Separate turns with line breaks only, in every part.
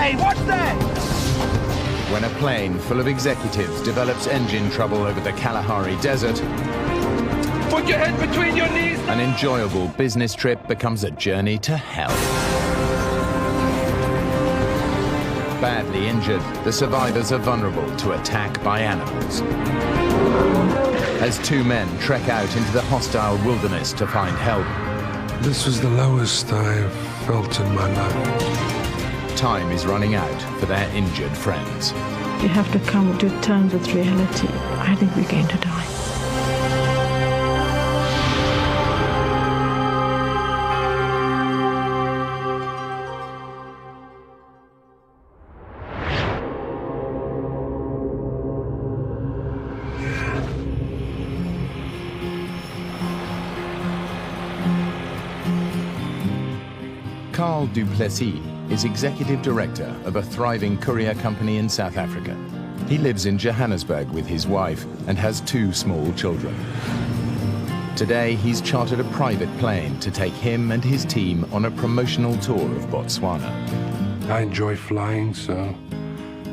Hey, what's that?
When a plane full of executives develops engine trouble over the Kalahari Desert,
Put your head between your knees.
an enjoyable business trip becomes a journey to hell. Badly injured, the survivors are vulnerable to attack by animals. As two men trek out into the hostile wilderness to find help,
This was the lowest I've felt in my life.
time is running out for their injured friends.
You have to come to terms with reality. I think we're going to die.
Carl du Plessis is executive director of a thriving courier company in South Africa. He lives in Johannesburg with his wife and has two small children. Today, he's chartered a private plane to take him and his team on a promotional tour of Botswana.
I enjoy flying, so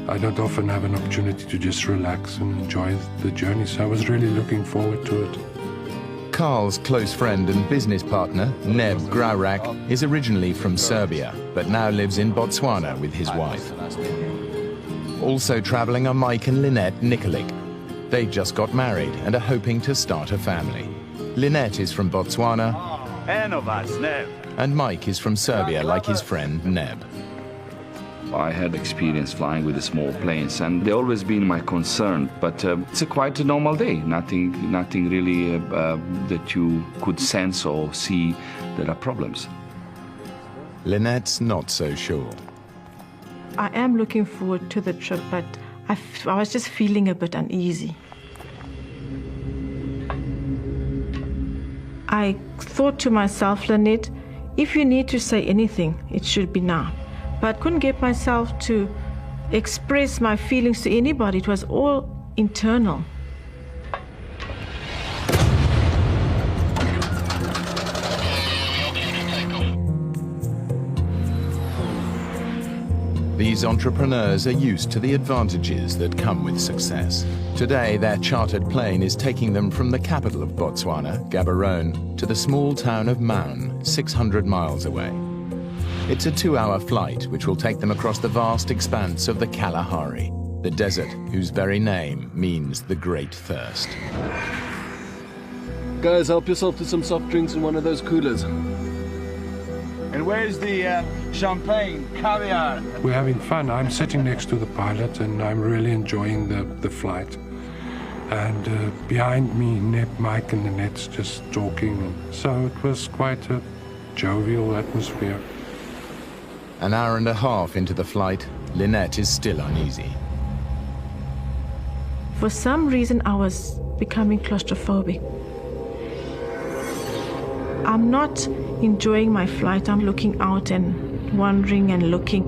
I don't often have an opportunity to just relax and enjoy the journey, so I was really looking forward to it.
Carl's close friend and business partner, Neb Graorac, is originally from Serbia, but now lives in Botswana with his wife. Also traveling are Mike and Lynette Nikolic. They just got married and are hoping to start a family. Lynette is from Botswana, and Mike is from Serbia like his friend Neb.
I had experience flying with the small planes, and they've always been my concern. But it's a quite a normal day. Nothing really that you could sense or see there are problems.
Lynette's not so sure.
I am looking forward to the trip, but I was just feeling a bit uneasy. I thought to myself, Lynette, if you need to say anything, it should be now. But I couldn't get myself to express my feelings to anybody. It was all internal.
These entrepreneurs are used to the advantages that come with success. Today, their chartered plane is taking them from the capital of Botswana, Gaborone, to the small town of Maun, 600 miles away. It's a 2-hour flight which will take them across the vast expanse of the Kalahari, the desert whose very name means the Great Thirst.
Guys, help yourself to some soft drinks in one of those coolers.
And where's the champagne, caviar?
We're having fun. I'm sitting next to the pilot and I'm really enjoying the flight. And behind me, Neb, Mike and Lynette's just talking. So it was quite a jovial atmosphere.
An hour and a half into the flight, Lynette is still uneasy.
For some reason, I was becoming claustrophobic. I'm not enjoying my flight. I'm looking out and wondering and looking.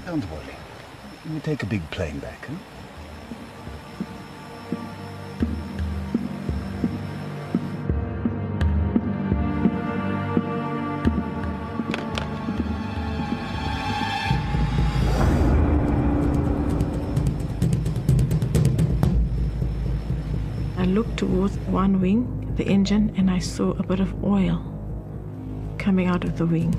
Don't worry. We take a big plane back, huh?
I looked towards one wing, the engine, and I saw a bit of oil coming out of the wing.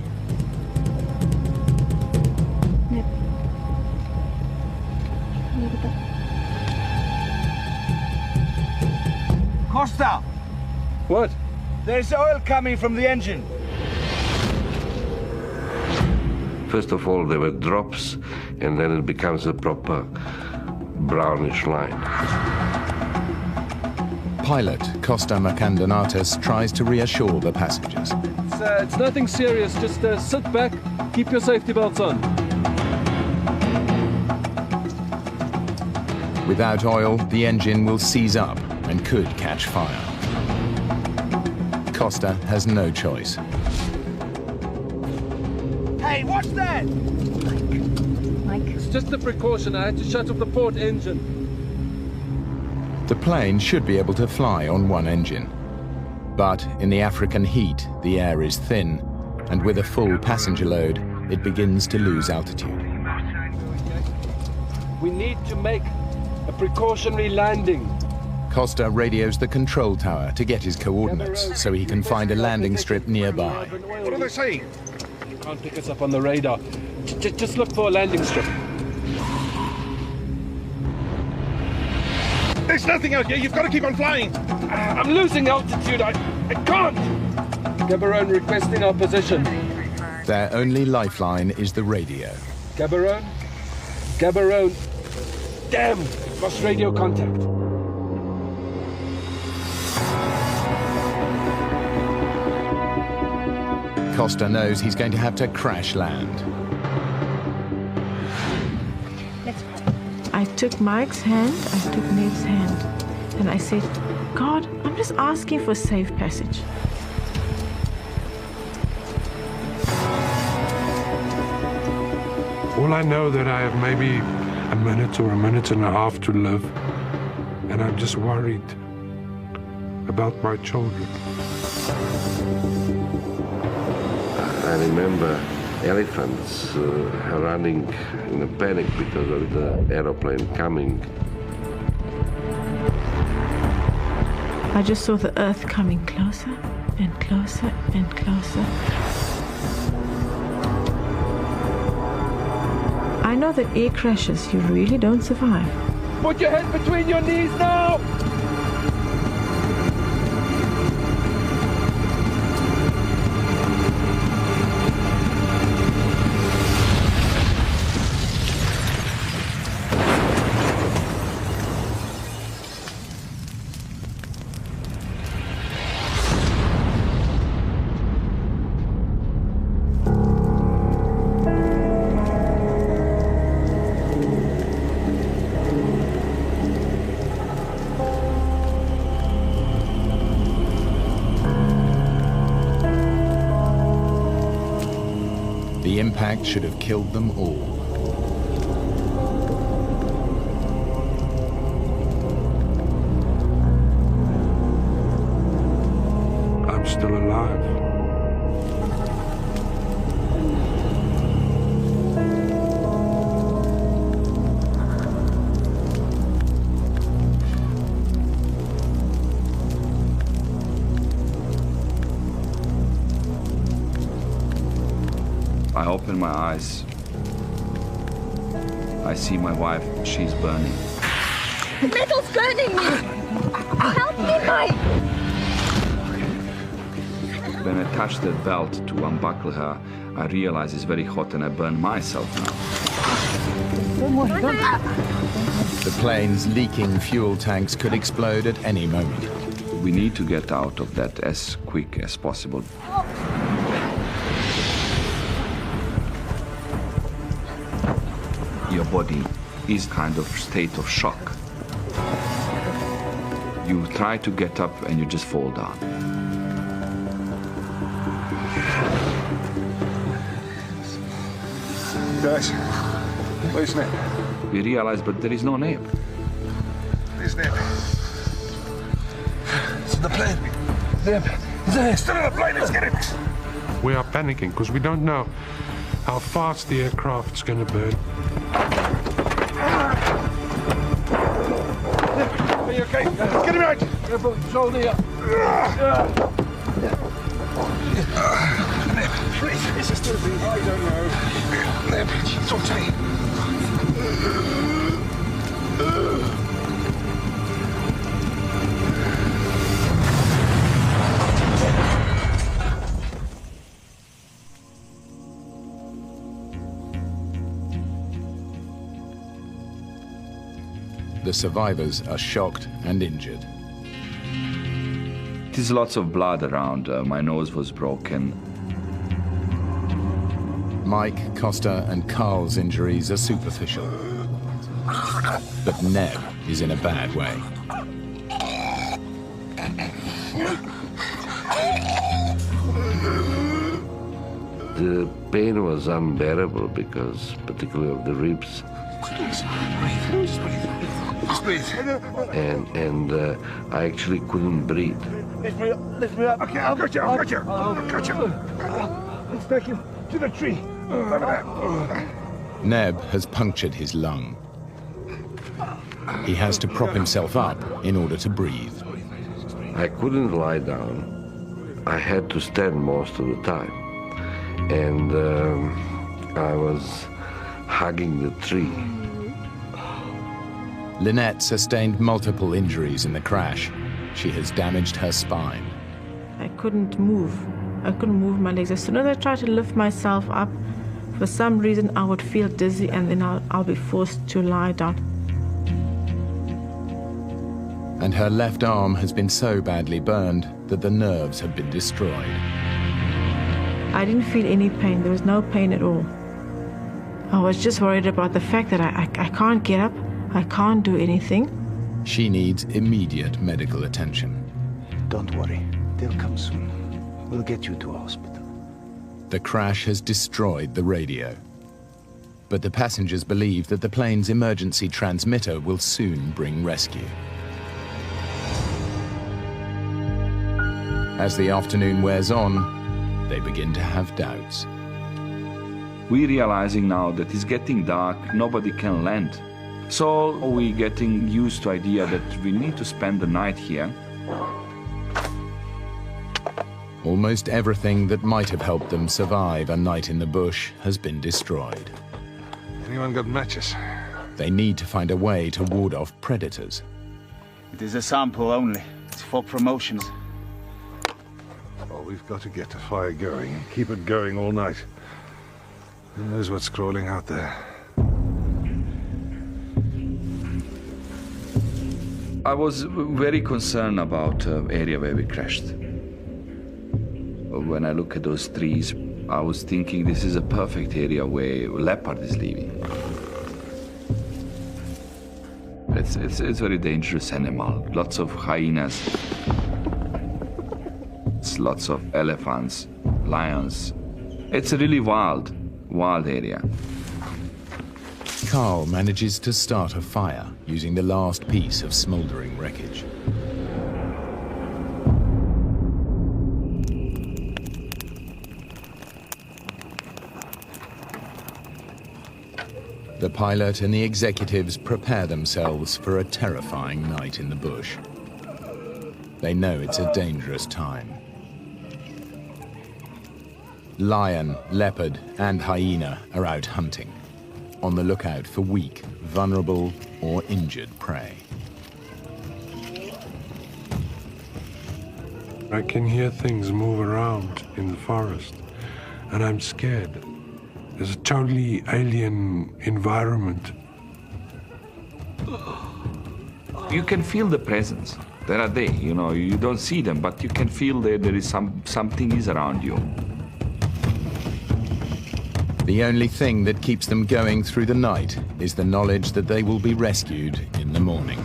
Costa!
What?
There's oil coming from the engine.
First of all, there were drops, and then it becomes a proper brownish line.
Pilot Costa Markanadatos tries to reassure the passengers.
It's nothing serious. Just sit back, keep your safety belts on.
Without oil, the engine will seize up and could catch fire. Costa has no choice.
Hey, what's that?
It's just a precaution. I had to shut off the port engine.
The plane should be able to fly on one engine. But in the African heat, the air is thin, and with a full passenger load, it begins to lose altitude.
We need to make a precautionary landing.
Costa radios the control tower to get his coordinates so he can find a landing strip nearby.
What are they saying? You can't pick us up on the radar. Just look for a landing strip.
There's nothing out here. You've got to keep on flying.
I'm losing altitude. I can't. Gaborone requesting our position.
Their only lifeline is the radio.
Gaborone? Gaborone. Damn! Lost radio contact.
Costa knows he's going to have to crash land.
I took Mike's hand, I took Neb's hand, and I said, God, I'm just asking for safe passage.
All I know that I have maybe a minute or a minute and a half to live, and I'm just worried about my children.
I remember elephants running in a panic because of the aeroplane coming.
I just saw the earth coming closer and closer and closer. I know that air crashes, you really don't survive.
Put your head between your knees now!
The impact should have killed them all.
I'm still alive.
I open my eyes. I see my wife. She's burning.
The metal's burning me! Help me, Mike!
When I touch that belt to unbuckle her, I realize it's very hot and I burn myself now.
The plane's leaking fuel tanks could explode at any moment.
We need to get out of that as quick as possible. Your body is kind of state of shock. You try to get up and you just fall down.
Guys, where's Neb?
We realize, but there is no Neb.
Where's Neb? It's in the plane. Neb, he's there. Still in the plane. Let's get him.
We are panicking because we don't know how fast the aircraft's going to burn.
Are you okay? Get him out!
Careful, shoulder up.
Neb, please. Is this still breathing? I don't know. Neb, talk to me.
The survivors are shocked and injured.
There's lots of blood around. My nose was broken.
Mike, Costa, and Carl's injuries are superficial. But Neb is in a bad way.
The pain was unbearable because, particularly of the ribs.
Just breathe. Just breathe.
And I actually couldn't breathe.
Lift me up. Okay, I'll got you. Let's take him to the tree.
Neb has punctured his lung. He has to prop himself up in order to breathe.
I couldn't lie down. I had to stand most of the time. And I was hugging the tree.
Lynette sustained multiple injuries in the crash. She has damaged her spine.
I couldn't move. I couldn't move my legs. As soon as I tried to lift myself up, for some reason I would feel dizzy and then I'll be forced to lie down.
And her left arm has been so badly burned that the nerves have been destroyed.
I didn't feel any pain. There was no pain at all. I was just worried about the fact that I can't get up. I can't do anything.
She needs immediate medical attention.
Don't worry. They'll come soon. We'll get you to a hospital.
The crash has destroyed the radio. But the passengers believe that the plane's emergency transmitter will soon bring rescue. As the afternoon wears on, they begin to have doubts.
We're realizing now that it's getting dark, nobody can land. So we're getting used to the idea that we need to spend the night here.
Almost everything that might have helped them survive a night in the bush has been destroyed.
Anyone got matches?
They need to find a way to ward off predators.
It is a sample only. It's for promotions.
Well, we've got to get the fire going and keep it going all night. Who knows what's crawling out there?
I was very concerned about the area where we crashed. When I look at those trees, I was thinking this is a perfect area where leopard is living. It's a very dangerous animal. Lots of hyenas, lots of elephants, lions. It's a really wild area.
Carl manages to start a fire using the last piece of smoldering wreckage. The pilot and the executives prepare themselves for a terrifying night in the bush. They know it's a dangerous time. Lion, leopard, and hyena are out hunting, on the lookout for weak, vulnerable, or injured prey.
I can hear things move around in the forest, and I'm scared. There's a totally alien environment.
You can feel the presence. There are they, you know, you don't see them, but you can feel there is something is around you.
The only thing that keeps them going through the night is the knowledge that they will be rescued in the morning.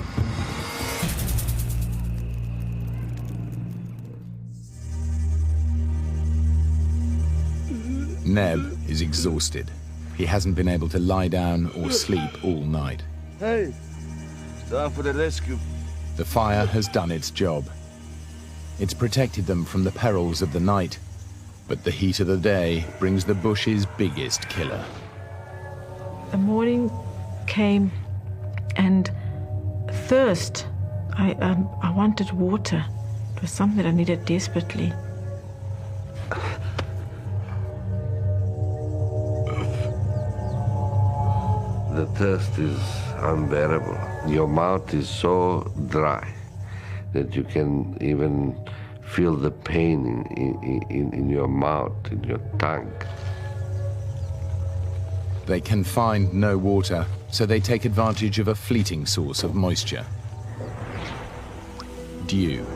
Neb is exhausted. He hasn't been able to lie down or sleep all night.
Hey, it's time for the rescue.
The fire has done its job. It's protected them from the perils of the night, but the heat of the day brings the bush's biggest killer.
The morning came and thirst. I wanted water. It was something that I needed desperately.
The thirst is unbearable. Your mouth is so dry that you can even feel the pain in your mouth, in your tongue.
They can find no water, so they take advantage of a fleeting source of moisture. Dew.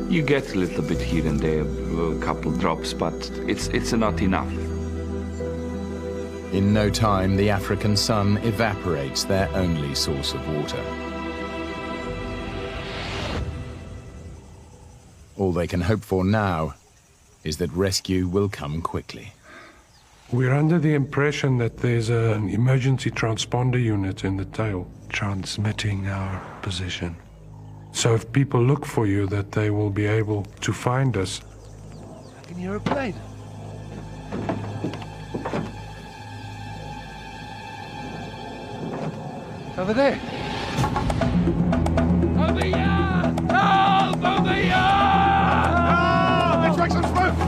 You get a little bit here and there, a couple drops, but it's not enough.
In no time, the African sun evaporates their only source of water. All they can hope for now is that rescue will come quickly.
We're under the impression that there's an emergency transponder unit in the tail transmitting our position. So if people look for you, that they will be able to find us.
I can hear a plane. Over there.
Over here! Help! Over here!
Oh, let's make some smoke!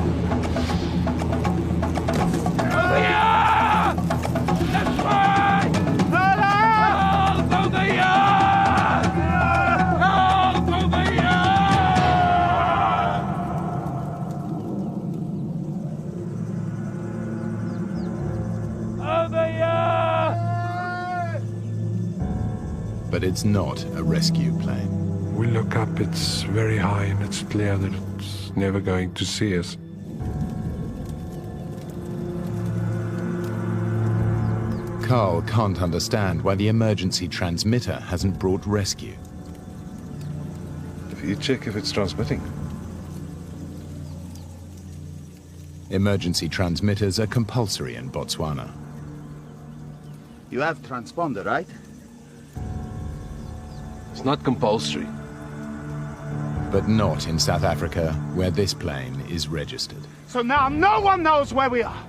Over here! That's right! Help! Over here! Help! Over here! Over here!
But it's not a rescue plane.
We look up, it's very high, and it's clear that it's never going to see us.
Carl can't understand why the emergency transmitter hasn't brought rescue.
If you check if it's transmitting.
Emergency transmitters are compulsory in Botswana.
You have transponder, right?
It's not compulsory.
But not in South Africa, where this plane is registered.
So now no one knows where we are.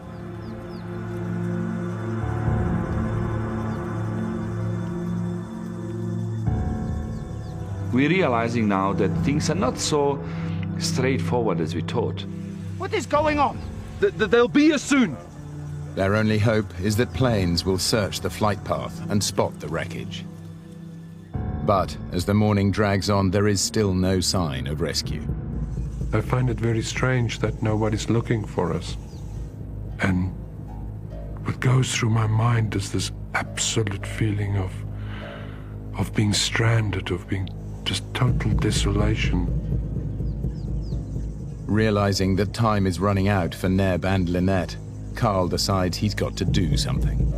We're realizing now that things are not so straightforward as we thought.
What is going on?
They'll be here soon.
Their only hope is that planes will search the flight path and spot the wreckage. But as the morning drags on, there is still no sign of rescue.
I find it very strange that nobody's looking for us. And what goes through my mind is this absolute feeling of being stranded, of being just total desolation.
Realizing that time is running out for Neb and Lynette, Carl decides he's got to do something.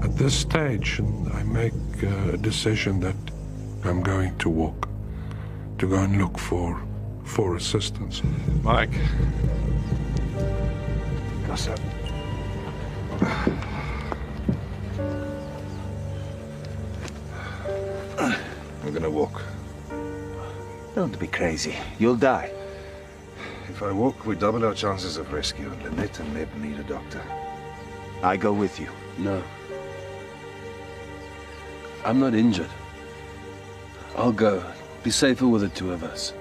At this stage, I make a decision that I'm going to walk, to go and look for assistance.
Mike. Costa. I'm gonna walk.
Don't be crazy. You'll die.
If I walk, we double our chances of rescue, and Lynette and Neb need a doctor.
I go with you.
No. I'm not injured. I'll go. Be safer with the two of us.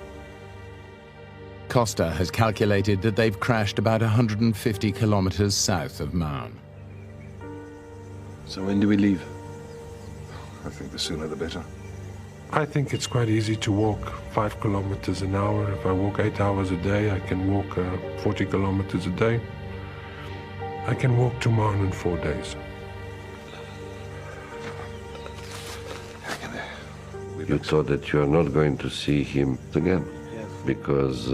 Costa has calculated that they've crashed about 150 kilometers south of Maun.
So when do we leave?
I think the sooner the better.
I think it's quite easy to walk 5 kilometers an hour. If I walk 8 hours a day, I can walk 40 kilometers a day. I can walk to Maun in 4 days.
You thought that you are not going to see him again,
Yes.
because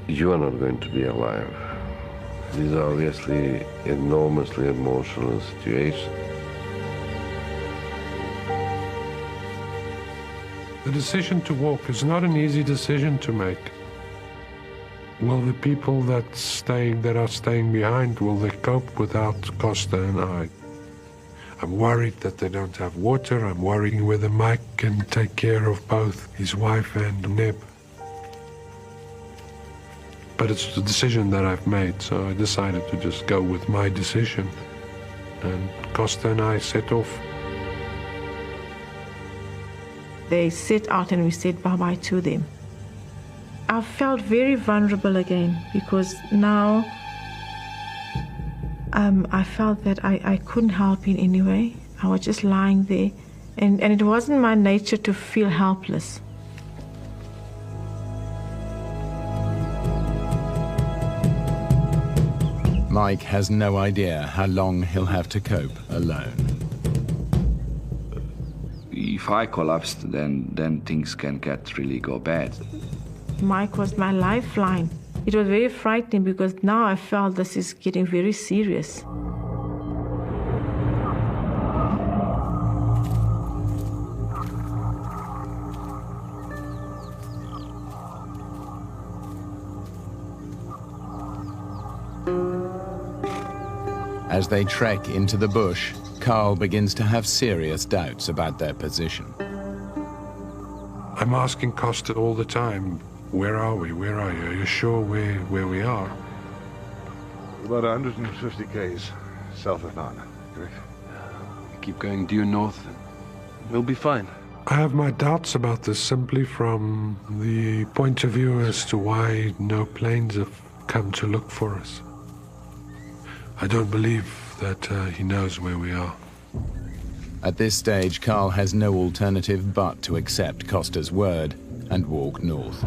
you are not going to be alive. These are obviously enormously emotional situations.
The decision to walk is not an easy decision to make. Will the people that are staying behind, will they cope without Costa and I? I'm worried that they don't have water. I'm worried whether Mike can take care of both his wife and Neb. But it's the decision that I've made, so I decided to just go with my decision. And Costa and I set off.
They set out and we said bye-bye to them. I felt very vulnerable again because now I felt that I couldn't help in any way. I was just lying there, and it wasn't my nature to feel helpless.
Mike has no idea how long he'll have to cope alone.
If I collapsed, then things can go bad.
Mike was my lifeline. It was very frightening because now I felt this is getting very serious.
As they trek into the bush, Carl begins to have serious doubts about their position.
I'm asking Costa all the time, where are we? Where are you? Are you sure where we are?
About 150 k's south of Nana, correct?
Keep going due north. We'll be fine.
I have my doubts about this simply from the point of view as to why no planes have come to look for us. I don't believe that he knows where we are.
At this stage, Carl has no alternative but to accept Costa's word and walk north.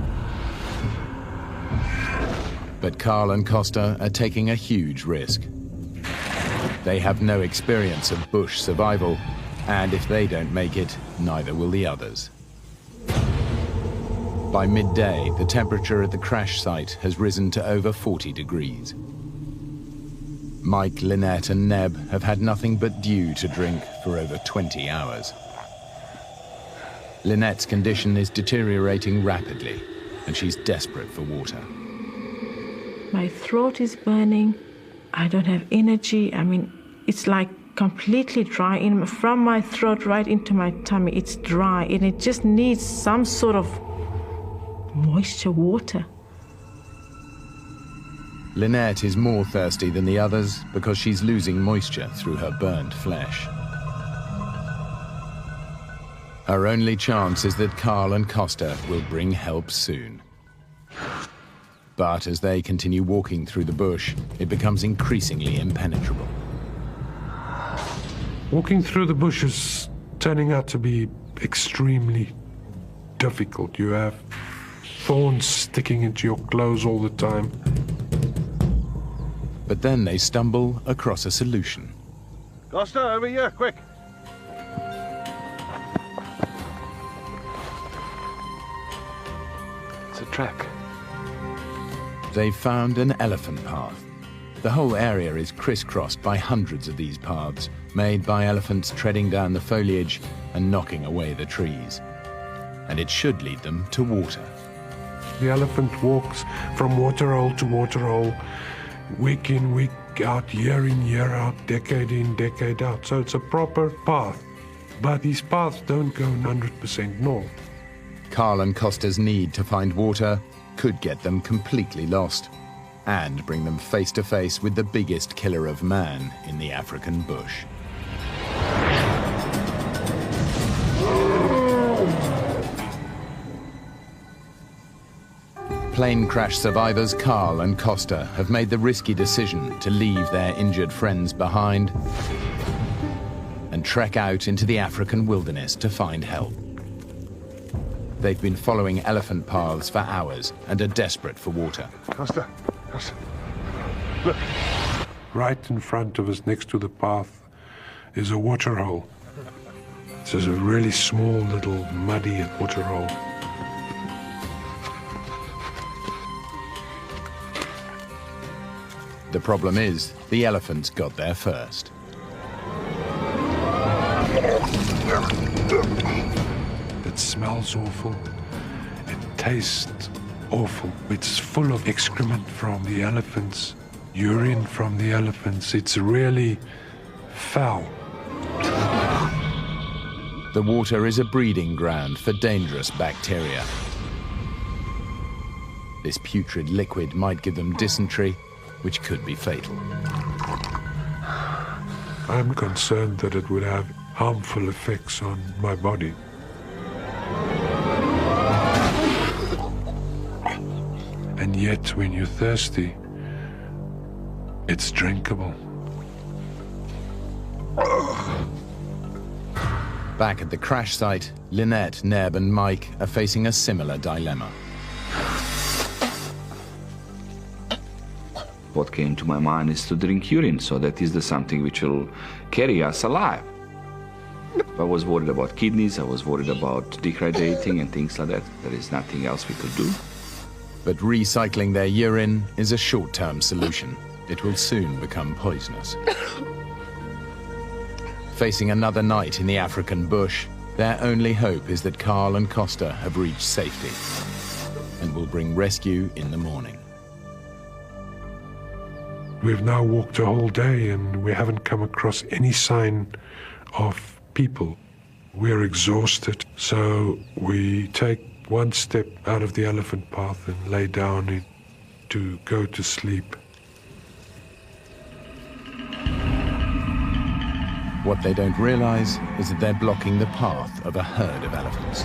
But Carl and Costa are taking a huge risk. They have no experience of bush survival, and if they don't make it, neither will the others. By midday, the temperature at the crash site has risen to over 40 degrees. Mike, Lynette and Neb have had nothing but dew to drink for over 20 hours. Lynette's condition is deteriorating rapidly, and she's desperate for water.
My throat is burning. I don't have energy. I mean, it's like completely dry. From my throat right into my tummy, it's dry, and it just needs some sort of moisture water.
Lynette is more thirsty than the others because she's losing moisture through her burnt flesh. Her only chance is that Carl and Costa will bring help soon. But as they continue walking through the bush, it becomes increasingly impenetrable.
Walking through the bush is turning out to be extremely difficult. You have thorns sticking into your clothes all the time.
But then they stumble across a solution.
Costa, over here, quick!
It's a track.
They've found an elephant path. The whole area is crisscrossed by hundreds of these paths, made by elephants treading down the foliage and knocking away the trees. And it should lead them to water.
The elephant walks from waterhole to waterhole, week in, week out, year in, year out, decade in, decade out. So it's a proper path. But these paths don't go 100% north.
Carl and Costa's need to find water could get them completely lost and bring them face to face with the biggest killer of man in the African bush. Plane crash survivors Carl and Costa have made the risky decision to leave their injured friends behind and trek out into the African wilderness to find help. They've been following elephant paths for hours and are desperate for water.
Costa, look.
Right in front of us, next to the path, is a waterhole. It's a really small, little, muddy waterhole.
The problem is, the elephants got there first.
It smells awful. It tastes awful. It's full of excrement from the elephants, urine from the elephants. It's really foul.
The water is a breeding ground for dangerous bacteria. This putrid liquid might give them dysentery, which could be fatal.
I'm concerned that it would have harmful effects on my body. And yet, when you're thirsty, it's drinkable.
Back at the crash site, Lynette, Neb and Mike are facing a similar dilemma.
What came to my mind is to drink urine, so that is something which will carry us alive. I was worried about kidneys, I was worried about dehydrating and things like that. There is nothing else we could do.
But recycling their urine is a short-term solution. It will soon become poisonous. Facing another night in the African bush, their only hope is that Carl and Costa have reached safety and will bring rescue in the morning.
We've now walked a whole day and we haven't come across any sign of people. We're exhausted. So we take one step out of the elephant path and lay down to go to sleep.
What they don't realize is that they're blocking the path of a herd of elephants.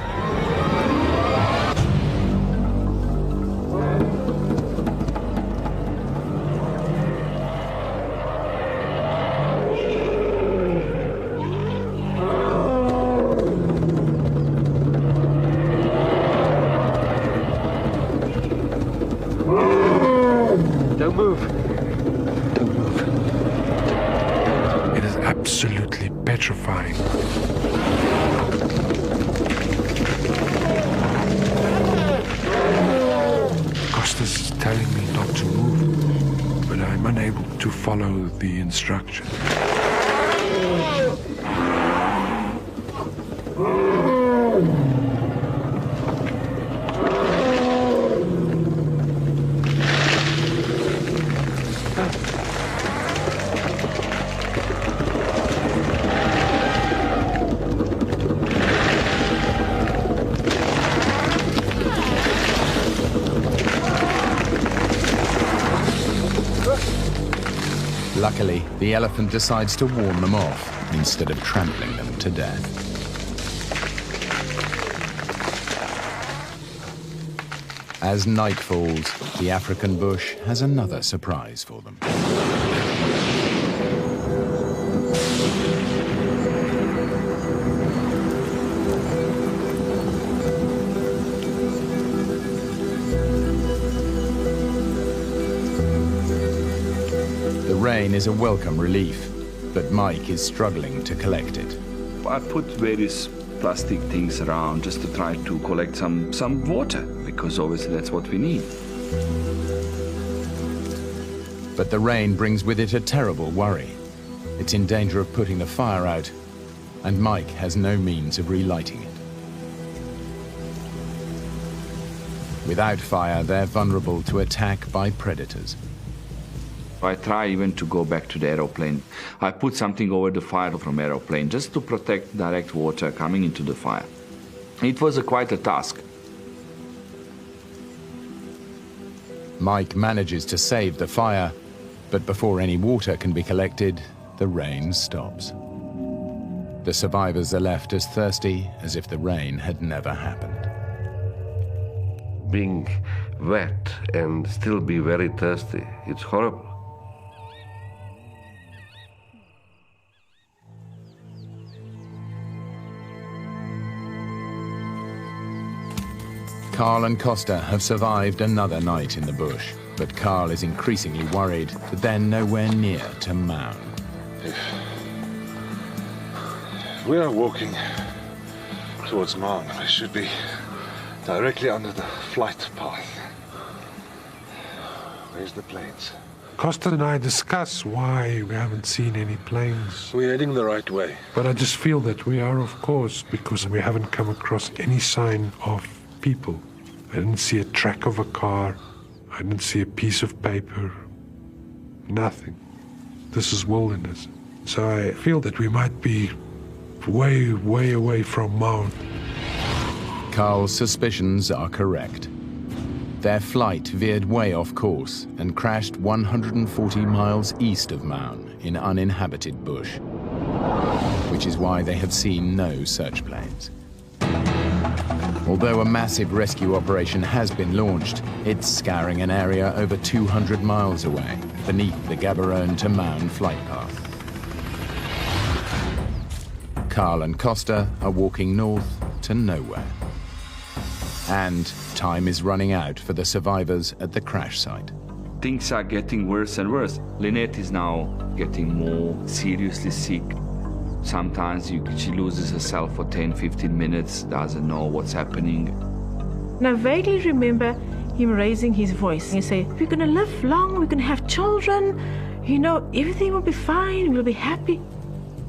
Don't move.
Don't move.
It is absolutely petrifying. Costa's is telling me not to move, but I'm unable to follow the instructions.
Luckily, the elephant decides to warn them off instead of trampling them to death. As night falls, the African bush has another surprise for them. The rain is a welcome relief, but Mike is struggling to collect it.
I put various plastic things around just to try to collect some water, because obviously that's what we need.
But the rain brings with it a terrible worry. It's in danger of putting the fire out, and Mike has no means of relighting it. Without fire, they're vulnerable to attack by predators.
I try even to go back to the aeroplane. I put something over the fire from aeroplane just to protect direct water coming into the fire. It was quite a task.
Mike manages to save the fire, but before any water can be collected, the rain stops. The survivors are left as thirsty as if the rain had never happened.
Being wet and still be very thirsty, it's horrible.
Carl and Costa have survived another night in the bush, but Carl is increasingly worried that they're nowhere near to Maun.
We are walking towards Maun. We should be directly under the flight path. Where's the planes?
Costa and I discuss why we haven't seen any planes.
We're heading the right way.
But I just feel that we are, of course, because we haven't come across any sign of people. I didn't see a track of a car. I didn't see a piece of paper. Nothing. This is wilderness. So I feel that we might be way, way away from Maun.
Carl's suspicions are correct. Their flight veered way off course and crashed 140 miles east of Maun in uninhabited bush, which is why they have seen no search planes. Although a massive rescue operation has been launched, it's scouring an area over 200 miles away, beneath the Gaborone to Maun flight path. Carl and Costa are walking north to nowhere. And time is running out for the survivors at the crash site.
Things are getting worse and worse. Lynette is now getting more seriously sick. Sometimes she loses herself for 10-15 minutes, doesn't know what's happening.
And I vaguely remember him raising his voice. He said, we're going to live long, we're going to have children, you know, everything will be fine, we'll be happy.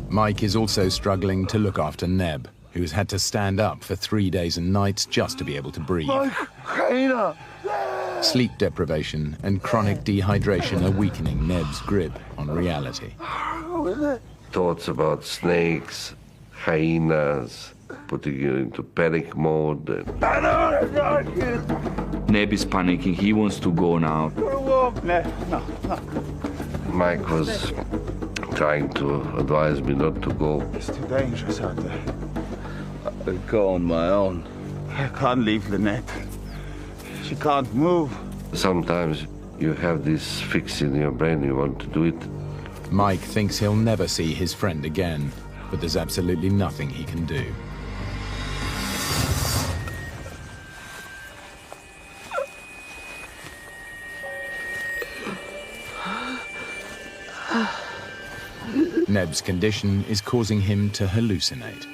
Mike is also struggling to look after Neb, who's had to stand up for 3 days and nights just to be able to breathe. Sleep deprivation and chronic dehydration are weakening Neb's grip on reality.
Thoughts about snakes, hyenas, putting you into panic mode.
Neb is panicking. He wants to go now.
No.
Mike was trying to advise me not to go.
It's too dangerous out there.
I'll go on my own.
I can't leave Lynette. She can't move.
Sometimes you have this fix in your brain, you want to do it.
Mike thinks he'll never see his friend again, but there's absolutely nothing he can do. Neb's condition is causing him to hallucinate.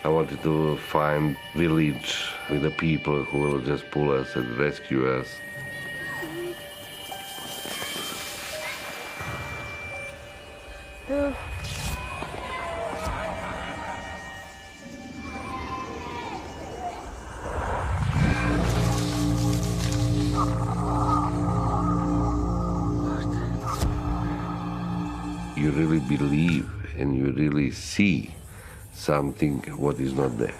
I wanted to find village with the people who will just pull us and rescue us. You really believe and you really see something what is not there.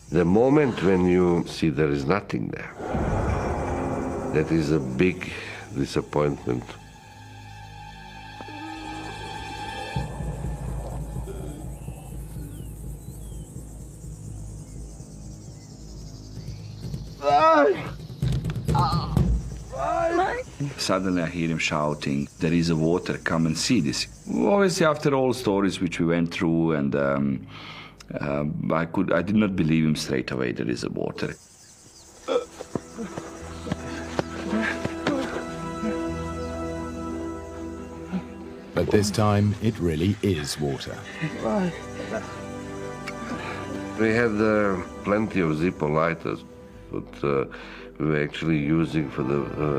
The moment when you see there is nothing there, that is a big disappointment.
Suddenly I hear him shouting, "There is a water, come and see this." Obviously, after all stories which we went through, and I did not believe him straight away, there is a water.
But this time, it really is water.
We had plenty of Zippo lighters, but we were actually using for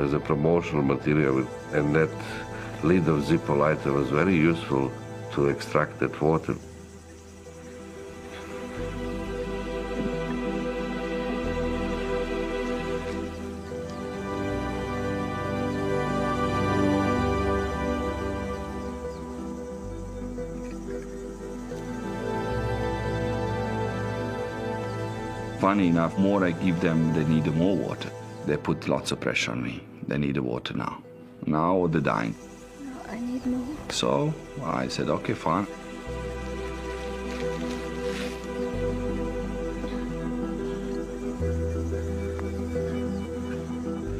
as a promotional material, and that lid of Zippo lighter was very useful to extract that water.
Funny enough, more I give them, they need more water. They put lots of pressure on me. They need the water now. Now or they're dying.
No, I need more.
So I said, okay, fine.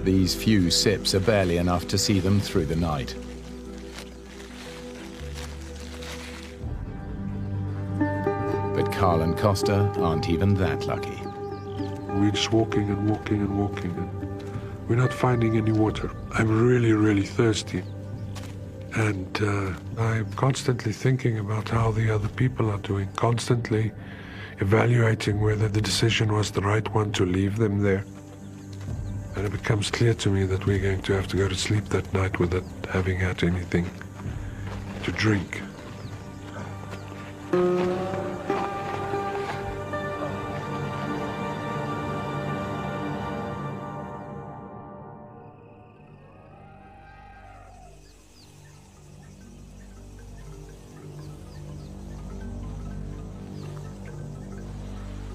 These few sips are barely enough to see them through the night. But Carl and Costa aren't even that lucky.
We're just walking and walking and walking, and we're not finding any water. I'm really, really thirsty. And I'm constantly thinking about how the other people are doing, constantly evaluating whether the decision was the right one to leave them there. And it becomes clear to me that we're going to have to go to sleep that night without having had anything to drink.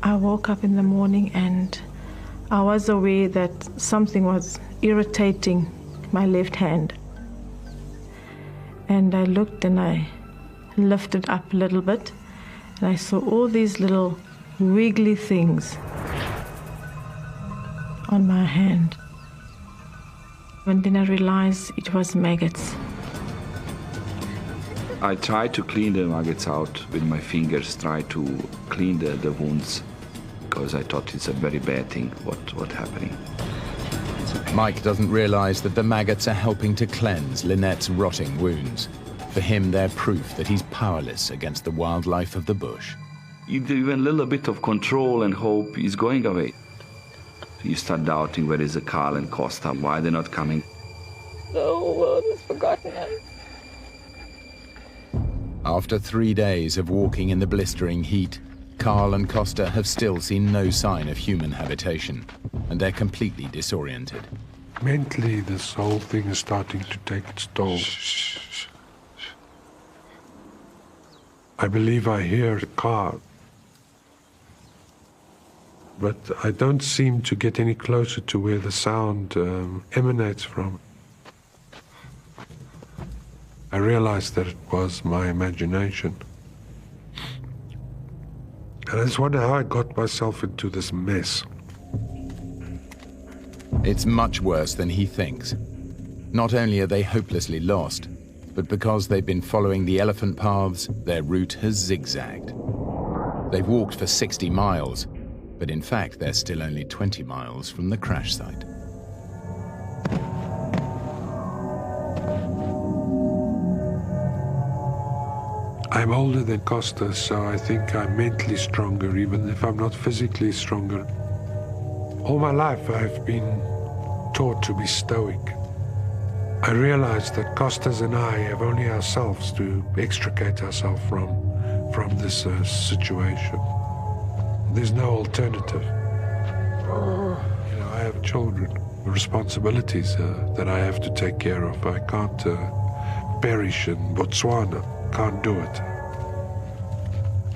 I woke up in the morning and I was aware that something was irritating my left hand. And I looked and I lifted up a little bit and I saw all these little wiggly things on my hand. And then I realized it was maggots.
I tried to clean the maggots out with my fingers, try to clean the wounds, because I thought it's a very bad thing what happening.
Mike doesn't realize that the maggots are helping to cleanse Lynette's rotting wounds. For him, they're proof that he's powerless against the wildlife of the bush.
Even a little bit of control and hope is going away. You start doubting, where is Carl and Costa? Why they're not coming?
The whole world has forgotten us.
After 3 days of walking in the blistering heat, Carl and Costa have still seen no sign of human habitation, and they're completely disoriented.
Mentally, this whole thing is starting to take its toll. I believe I hear a car, but I don't seem to get any closer to where the sound emanates from. I realized that it was my imagination. And I just wonder how I got myself into this mess.
It's much worse than he thinks. Not only are they hopelessly lost, but because they've been following the elephant paths, their route has zigzagged. They've walked for 60 miles, but in fact they're still only 20 miles from the crash site.
I'm older than Costa, so I think I'm mentally stronger, even if I'm not physically stronger. All my life I've been taught to be stoic. I realize that Costas and I have only ourselves to extricate ourselves from this situation. There's no alternative. You know, I have children, responsibilities that I have to take care of. I can't perish in Botswana. Can't do it.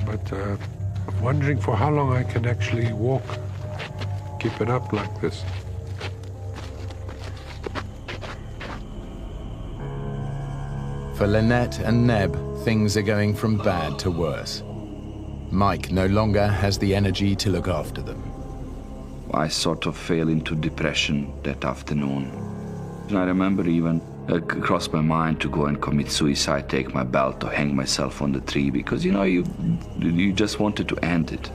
But I'm wondering for how long I can actually walk, keep it up like this.
For Lynette and Neb, things are going from bad to worse. Mike no longer has the energy to look after them.
I sort of fell into depression that afternoon. And I remember even it crossed my mind to go and commit suicide, take my belt or hang myself on the tree, because, you know, you just wanted to end it.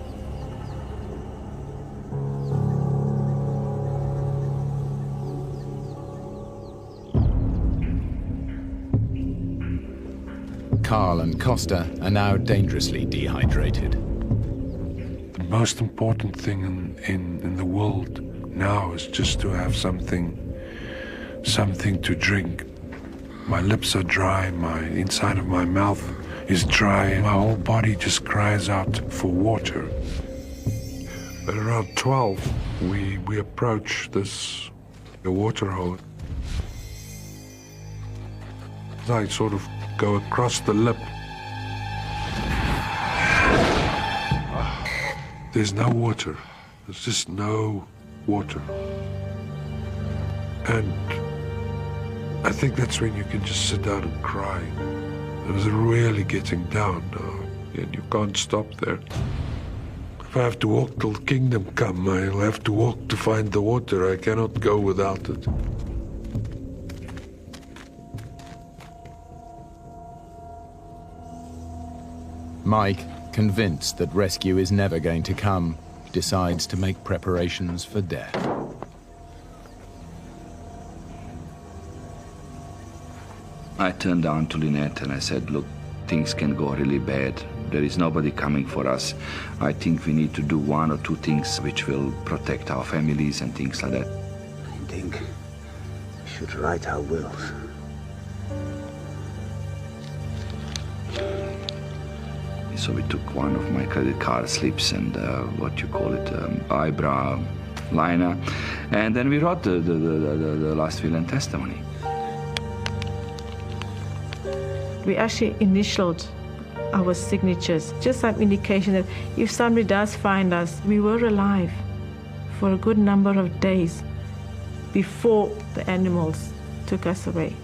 Carl and Costa are now dangerously dehydrated.
The most important thing in the world now is just to have something to drink. My lips are dry, my inside of my mouth is dry, my whole body just cries out for water. At around 12, we approach the water hole. I sort of go across the lip. There's no water. There's just no water. And I think that's when you can just sit down and cry. It was really getting down now, and you can't stop there. If I have to walk till kingdom come, I'll have to walk to find the water. I cannot go without it.
Mike, convinced that rescue is never going to come, decides to make preparations for death.
I turned down to Lynette and I said, look, things can go really bad. There is nobody coming for us. I think we need to do one or two things which will protect our families and things like that.
I think we should write our wills.
So we took one of my credit card slips and eyebrow liner, and then we wrote the last will and testimony.
We actually initialed our signatures, just some indication that if somebody does find us, we were alive for a good number of days before the animals took us away.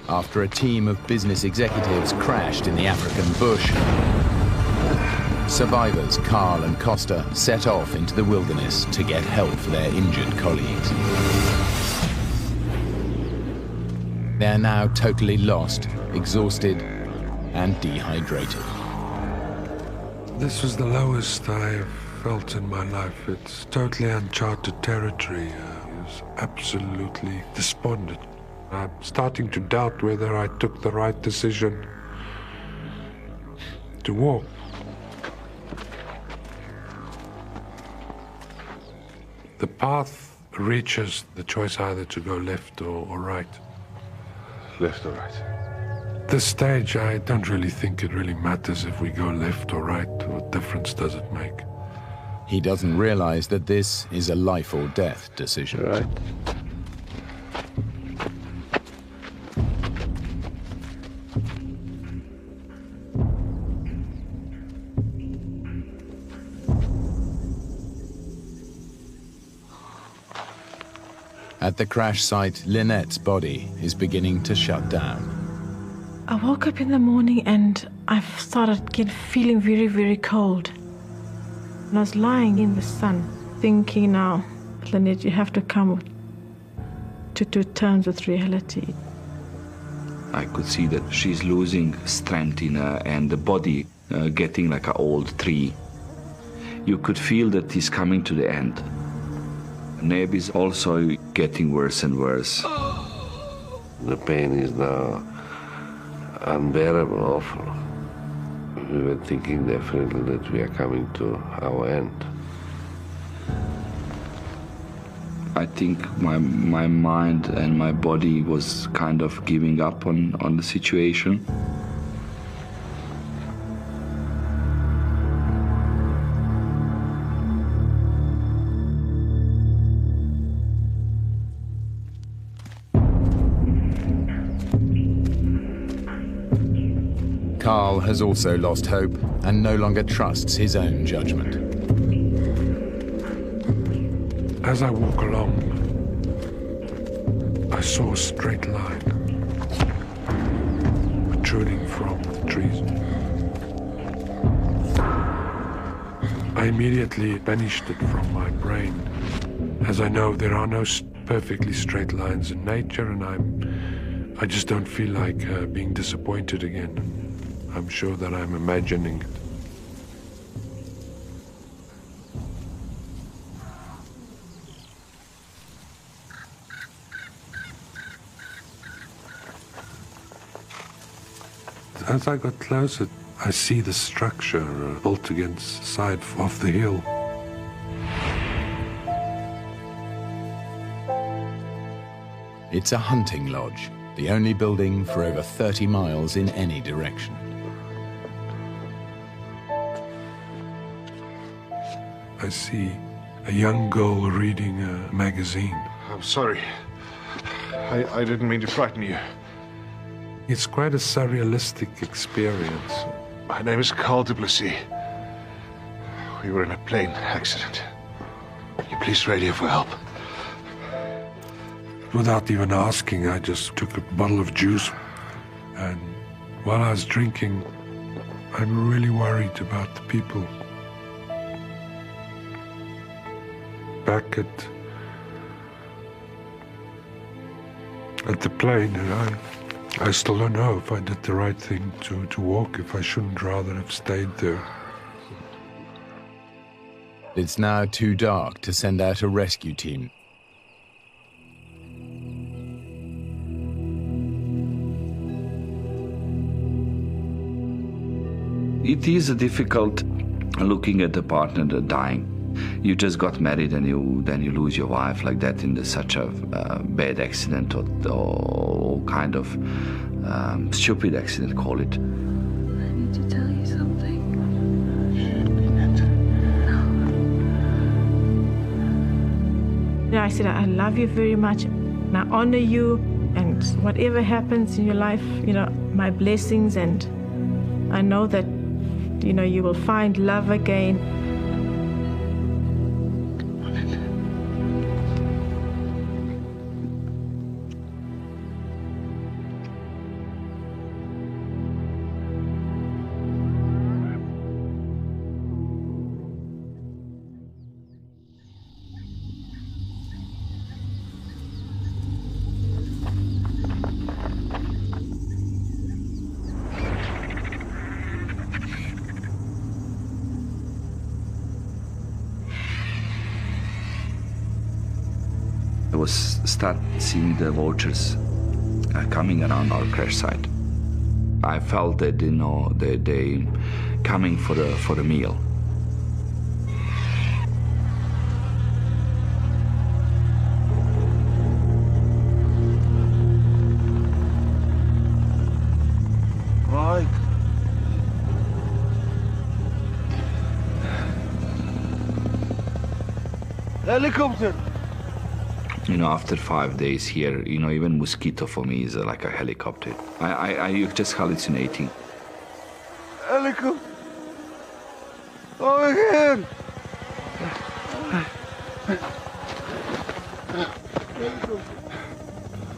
After a team of business executives crashed in the African bush, survivors Carl and Costa set off into the wilderness to get help for their injured colleagues. They are now totally lost, exhausted, and dehydrated.
This was the lowest I've felt in my life. It's totally uncharted territory. I was absolutely despondent. I'm starting to doubt whether I took the right decision to walk. The path reaches the choice either to go left or right.
Left or right?
At this stage, I don't really think it really matters if we go left or right. What difference does it make?
He doesn't realize that this is a life or death decision.
Right.
At the crash site, Lynette's body is beginning to shut down.
I woke up in the morning and I started feeling very, very cold. And I was lying in the sun, thinking now, Lynette, you have to come to terms with reality.
I could see that she's losing strength in her and the body getting like an old tree. You could feel that he's coming to the end. Neb is also getting worse and worse.
The pain is now unbearable, awful. We were thinking definitely that we are coming to our end.
I think my mind and my body was kind of giving up on the situation.
Carl has also lost hope and no longer trusts his own judgment.
As I walk along, I saw a straight line protruding from the trees. I immediately banished it from my brain, as I know there are no perfectly straight lines in nature, and I just don't feel like being disappointed again. I'm sure that I'm imagining it. As I got closer, I see the structure built against the side of the hill.
It's a hunting lodge, the only building for over 30 miles in any direction.
I see a young girl reading a magazine.
I'm sorry. I didn't mean to frighten you.
It's quite a surrealistic experience.
My name is Carl de Plessis. We were in a plane accident. Can you please radio for help?
Without even asking, I just took a bottle of juice. And while I was drinking, I'm really worried about the people. Back at the plane, and I still don't know if I did the right thing to walk, if I shouldn't rather have stayed there.
It's now too dark to send out a rescue team.
It is difficult looking at the partner that dying. You just got married and then you lose your wife like that in such a bad accident or kind of stupid accident, call it.
I need to tell you something.
Yeah, I said, I love you very much, and I honor you, and whatever happens in your life, my blessings, and I know that, you will find love again.
Start seeing the vultures coming around our crash site. I felt that they coming for the meal.
Right. Helicopter!
You know, after 5 days here, you know, even mosquito for me is like a helicopter. You're just hallucinating.
Helicopter! Over here!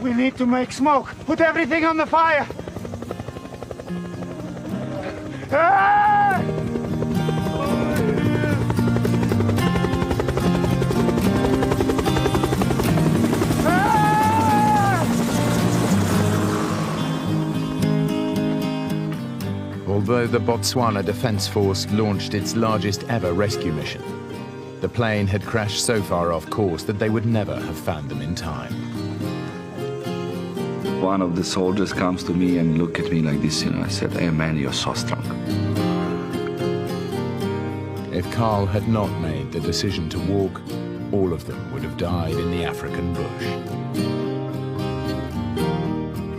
We need to make smoke. Put everything on the fire. Ah!
Although the Botswana Defence Force launched its largest ever rescue mission, the plane had crashed so far off course that they would never have found them in time.
One of the soldiers comes to me and look at me like this, you know. I said, "Hey man, you're so strong."
If Carl had not made the decision to walk, all of them would have died in the African bush.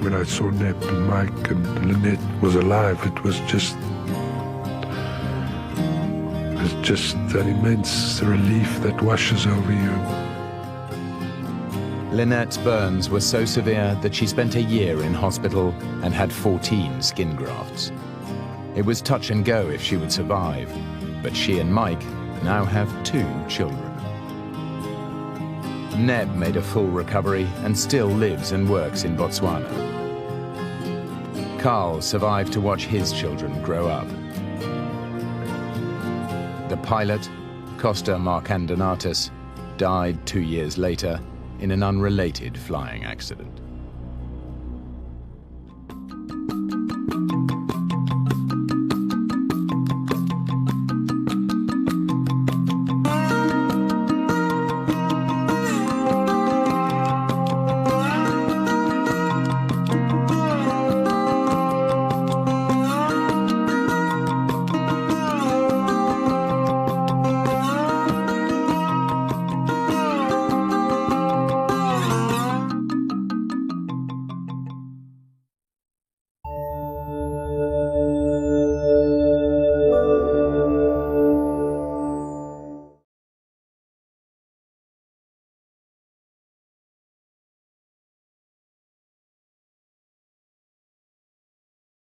When I saw Neb and Mike and Lynette was alive, it was just an immense relief that washes over you.
Lynette's burns were so severe that she spent a year in hospital and had 14 skin grafts. It was touch and go if she would survive, but she and Mike now have 2 children. Neb made a full recovery and still lives and works in Botswana. Carl survived to watch his children grow up. The pilot, Costa Markanadatos, died 2 years later in an unrelated flying accident.